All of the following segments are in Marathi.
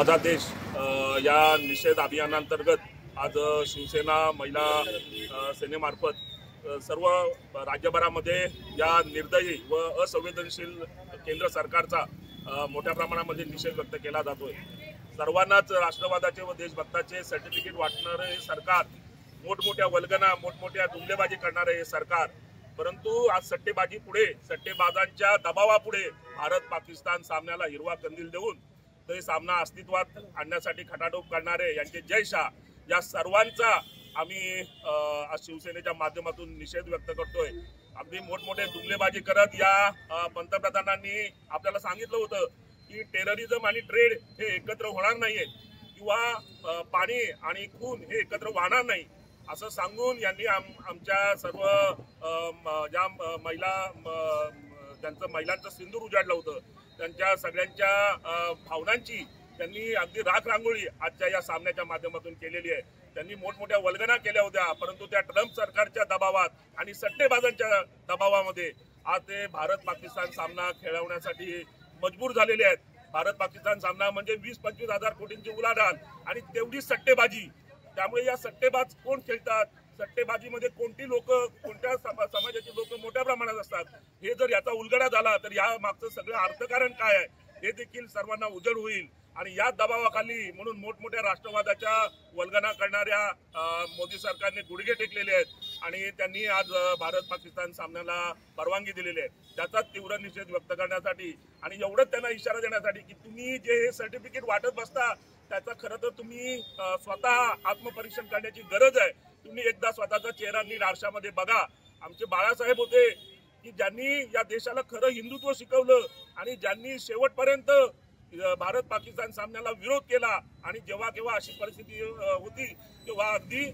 माझा देश या निषेध अभियानांतर्गत आज शिवसेना महिला सेनेमार्फत सर्व राज्यभरामध्ये या निर्दयी व असंवेदनशील केंद्र सरकारचा मोठ्या प्रमाणामध्ये निषेध व्यक्त केला जातोय। सर्वांनाच राष्ट्रवादाचे व देशभक्ताचे सर्टिफिकेट वाटणारे सरकार, मोठमोठ्या वल्गना, मोठमोठ्या जुमलेबाजी करणारे हे सरकार, परंतु आज सट्टेबाजी पुढे, सट्टेबाजांच्या दबावापुढे भारत पाकिस्तान सामन्याला हिरवा कंदील देऊन तो सामना अस्तित्वात आणण्यासाठी खटाटोप करणारे यांचे जय शाह या सर्वांचा आम्ही शिवसेनेच्या माध्यमातून निषेध व्यक्त करतोय। अगदी मोठमोठे जुमलेबाजी करत या पंतप्रधानांनी आपल्याला सांगितलं होतं की टेररिझम आणि ट्रेड हे एकत्र होणार नाहीये किंवा पाणी आणि खून हे एकत्र वाहणार नाही असं सांगून यांनी आमच्या सर्व ज्या महिलांचं सिंदूर उजाडलं होतं त्यांच्या सगळ्यांच्या भावनांची त्यांनी अगदी राख रांगोळी आजच्या या सामन्याच्या माध्यमातून केलेली आहे। त्यांनी मोठमोठ्या वल्गना केल्या होत्या, परंतु त्या ट्रम्प सरकारच्या दबावात आणि सट्टेबाजांच्या दबावामध्ये आज ते भारत पाकिस्तान सामना खेळवण्यासाठी मजबूर झालेले आहेत। भारत पाकिस्तान सामना म्हणजे 20-25 हजार कोटींची उलाढाल आणि तेवढी सट्टेबाजी। त्यामुळे या सट्टेबाज कोण खेळतात, सट्टेबाजीमध्ये कोणती लोक, कोणत्या समाजाची लोक मोठ्या प्रमाणात असतात, हे जर याचा उलगडा झाला तर या मागचं सगळं अर्थकारण काय आहे हे देखील सर्वांना उजळ होईल। आणि या दबावाखाली म्हणून मोठमोठ्या राष्ट्रवादाच्या वल्गना करणाऱ्या मोदी सरकारने गुडघे टेकलेले आहेत आणि त्यांनी आज भारत पाकिस्तान सामन्याला परवानगी दिलेली आहे। त्याचा तीव्र निषेध व्यक्त करण्यासाठी आणि एवढंच त्यांना इशारा देण्यासाठी की तुम्ही जे हे सर्टिफिकेट वाटत बसता त्याचा खरं तर तुम्ही स्वतः आत्मपरीक्षण करण्याची गरज आहे। तुम्ही एकदा स्वतःचा चेहरा नीट आरशामध्ये बघा। आमचे बाळासाहेब होते की ज्यांनी या देशाला खरं हिंदुत्व शिकवलं आणि ज्यांनी शेवटपर्यंत भारत पाकिस्तान सामन्याला विरोध केला आणि जेव्हा केव्हा अशी परिस्थिती होती तेव्हा अगदी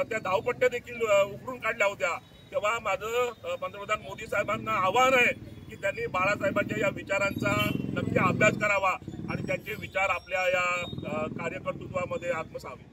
त्या धावपट्ट्या देखील उकरून काढल्या होत्या। तेव्हा माझं पंतप्रधान मोदी साहेबांना आव्हान आहे की त्यांनी बाळासाहेबांच्या या विचारांचा नक्की अभ्यास करावा आणि त्यांचे विचार आपल्या या कार्यकर्तृत्वामध्ये आत्मसावे।